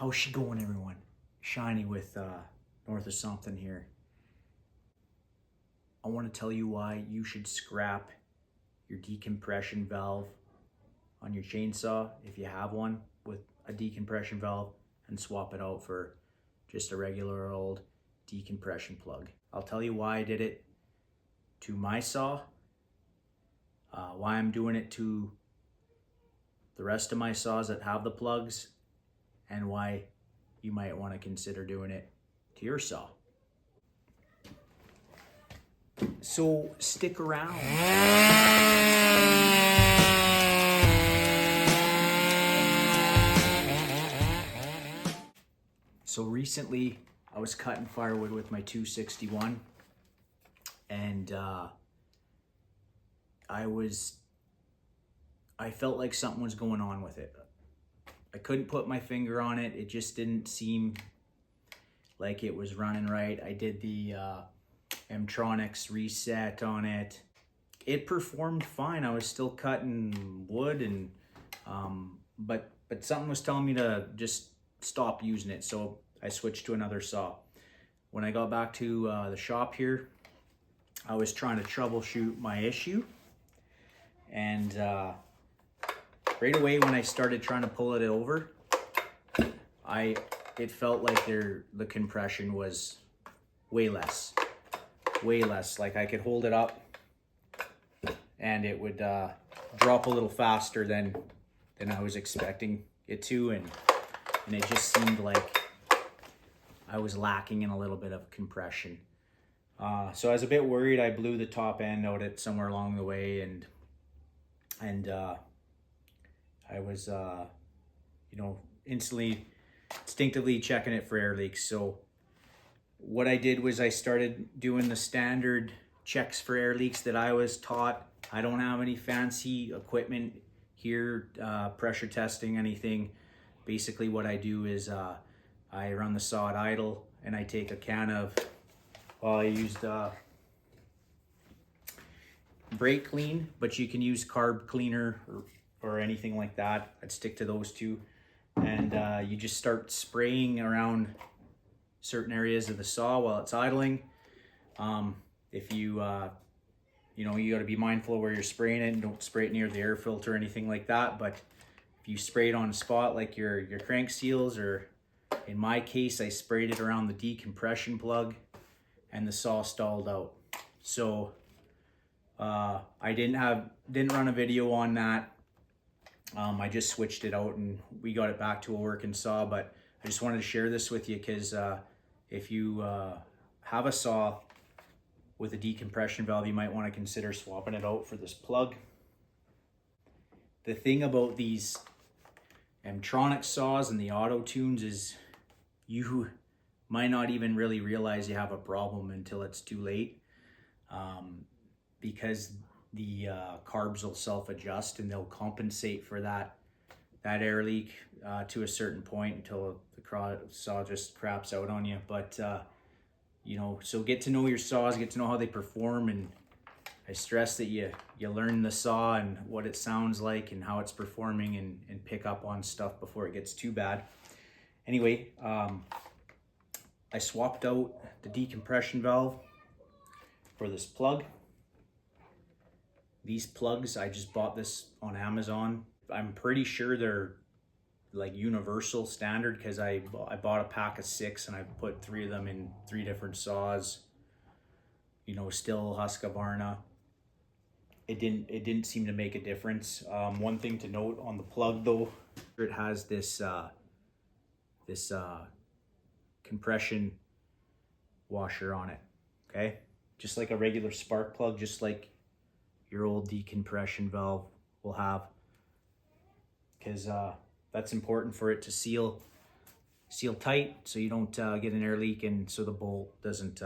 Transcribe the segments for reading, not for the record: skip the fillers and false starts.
How's she going, everyone? Shiny with North of Something here. I want to tell you why you should scrap your decompression valve on your chainsaw, if you have one with a decompression valve, and swap it out for just a regular old decompression plug. I'll tell you why I did it to my saw, why I'm doing it to the rest of my saws that have the plugs, and why you might want to consider doing it to your saw. So stick around. So recently I was cutting firewood with my 261, and I felt like something was going on with it. I couldn't put my finger on it. It just didn't seem like it was running right. I did the Mtronics reset on it. It performed fine. I was still cutting wood, and but something was telling me to just stop using it. So I switched to another saw. When I got back to the shop here, I was trying to troubleshoot my issue, and right away when I started trying to pull it over, it felt like the compression was way less. Like I could hold it up and it would drop a little faster than I was expecting it to, and it just seemed like I was lacking in a little bit of compression. So I was a bit worried. I blew the top end out at somewhere along the way, and I was instinctively checking it for air leaks. So what I did was I started doing the standard checks for air leaks that I was taught. I don't have any fancy equipment here, pressure testing, anything. Basically what I do is I run the saw at idle, and I take a can of, I used brake clean, but you can use carb cleaner or anything like that. I'd stick to those two. And you just start spraying around certain areas of the saw while it's idling. If you got to be mindful of where you're spraying it, and don't spray it near the air filter or anything like that. But if you spray it on a spot like your crank seals, or in my case, I sprayed it around the decompression plug, and the saw stalled out. So I didn't run a video on that. I just switched it out and we got it back to a working saw. But I just wanted to share this with you because if you have a saw with a decompression valve, you might want to consider swapping it out for this plug. The thing about these Mtronics saws and the auto tunes is you might not even really realize you have a problem until it's too late, because the carbs will self-adjust and they'll compensate for that air leak to a certain point until the saw just craps out on you. But so get to know your saws, get to know how they perform, and I stress that you learn the saw and what it sounds like and how it's performing, and pick up on stuff before it gets too bad. Anyway, I swapped out the decompression valve for this plug. These plugs, I just bought this on Amazon. I'm pretty sure they're like universal standard, because I bought a pack of 6 and I put 3 of them in 3 different saws. Still Husqvarna. It didn't seem to make a difference. One thing to note on the plug though, it has this compression washer on it. Okay, just like a regular spark plug, just like your old decompression valve will have, because that's important for it to seal tight, so you don't get an air leak, and so the bolt doesn't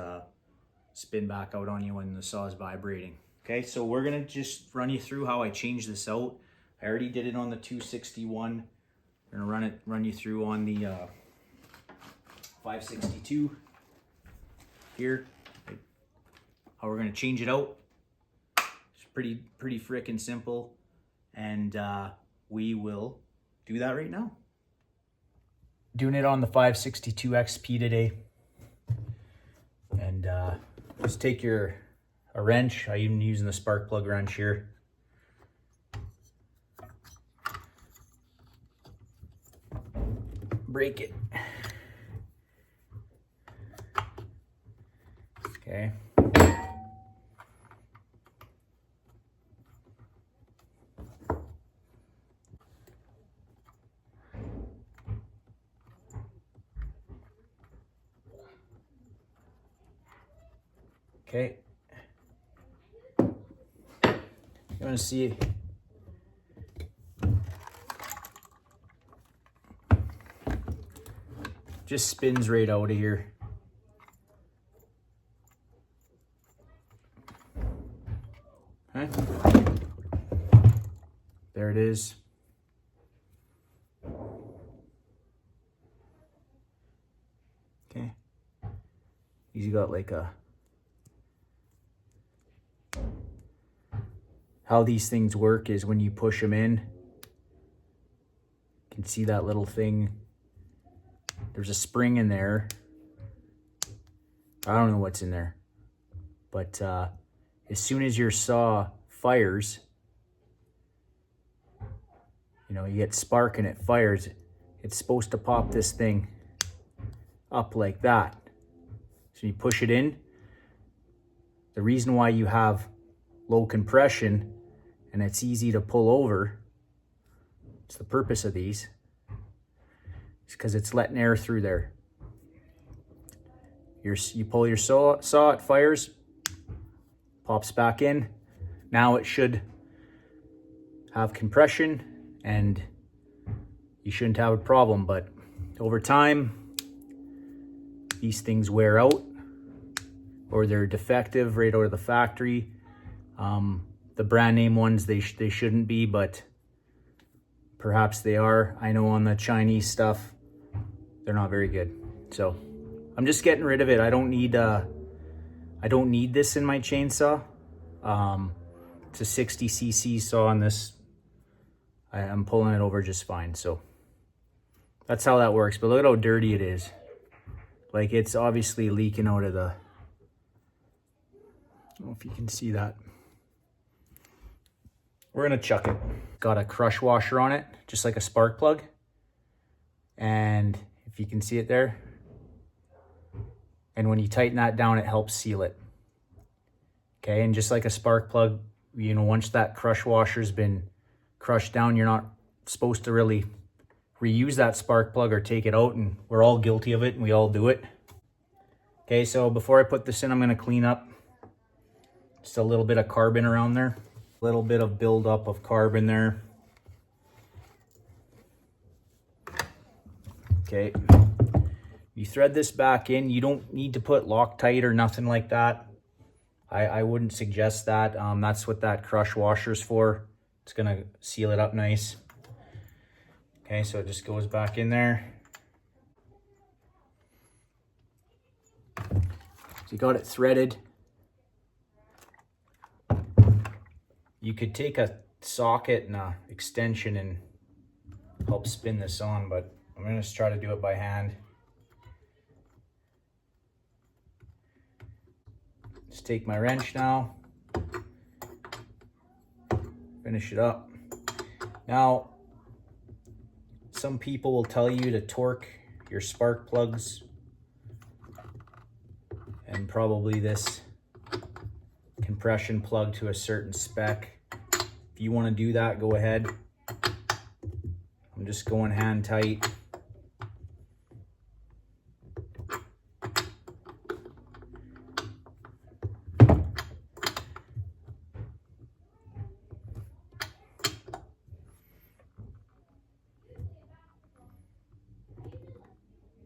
spin back out on you when the saw is vibrating. Okay, so we're gonna just run you through how I changed this out. I already did it on the 261. We're gonna run you through on the 562 here, how we're gonna change it out. Pretty frickin' simple, and we will do that right now. doing it on the 562 XP today. And just take a wrench. I'm using the spark plug wrench here. Break it. Okay. Okay. You want to see just spins right out of here. Okay. There it is. Okay. He's got like a, how these things work is when you push them in, you can see that little thing. There's a spring in there. I don't know what's in there, but as soon as your saw fires, you know, you get spark and it fires, it's supposed to pop this thing up like that. So you push it in. The reason why you have low compression and it's easy to pull over, it's the purpose of these, it's because it's letting air through there. You pull your saw, it fires, pops back in. Now it should have compression and you shouldn't have a problem, but over time, these things wear out or they're defective right out of the factory. The brand name ones, they shouldn't be, but perhaps they are. I know on the Chinese stuff, they're not very good. So I'm just getting rid of it. I don't need this in my chainsaw. It's a 60cc saw on this. I'm pulling it over just fine. So that's how that works. But look at how dirty it is. Like it's obviously leaking out of the, I don't know if you can see that. We're gonna chuck it. Got a crush washer on it, just like a spark plug. And if you can see it there, and when you tighten that down, it helps seal it. Okay, and just like a spark plug, you know, once that crush washer's been crushed down, you're not supposed to really reuse that spark plug or take it out, and we're all guilty of it and we all do it. Okay, so before I put this in, I'm gonna clean up just a little bit of carbon around there. A little bit of buildup of carbon there. Okay, you thread this back in. You don't need to put Loctite or nothing like that. I wouldn't suggest that. That's what that crush washer's for. It's gonna seal it up nice. Okay, so it just goes back in there. So you got it threaded. You could take a socket and a extension and help spin this on, but I'm gonna just try to do it by hand. Just take my wrench now, finish it up. Now, some people will tell you to torque your spark plugs and probably this compression plug to a certain spec. If you want to do that, go ahead. I'm just going hand tight.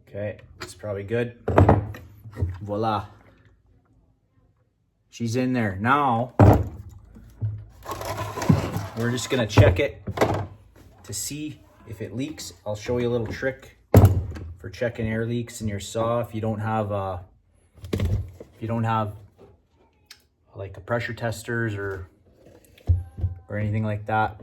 Okay, it's probably good. Voila. She's in there. Now, we're just gonna check it to see if it leaks. I'll show you a little trick for checking air leaks in your saw. If you don't have like a pressure testers or anything like that.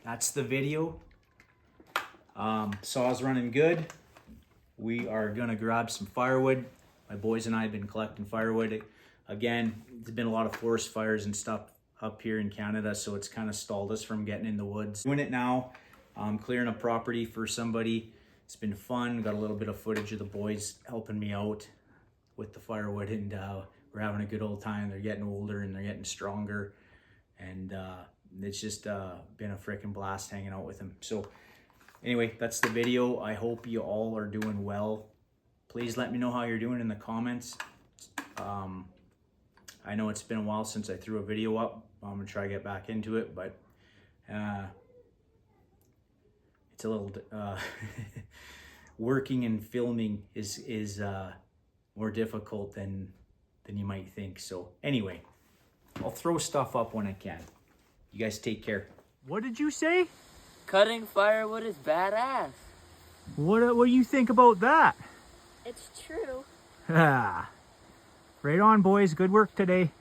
that's the video. Saw's running good. We are gonna grab some firewood. My boys and I have been collecting firewood. Again, there's been a lot of forest fires and stuff up here in Canada, so it's kind of stalled us from getting in the woods. Doing it now, clearing a property for somebody. It's been fun. Got a little bit of footage of the boys helping me out with the firewood, and we're having a good old time. They're getting older and they're getting stronger, and it's just been a freaking blast hanging out with them. So anyway, that's the video. I hope you all are doing well. Please let me know how you're doing in the comments. I know it's been a while since I threw a video up. I'm gonna try to get back into it, but it's a little working and filming is more difficult than you might think. So anyway, I'll throw stuff up when I can. You guys take care. What did you say? Cutting firewood is badass. What do you think about that? It's true. Right on, boys. Good work today.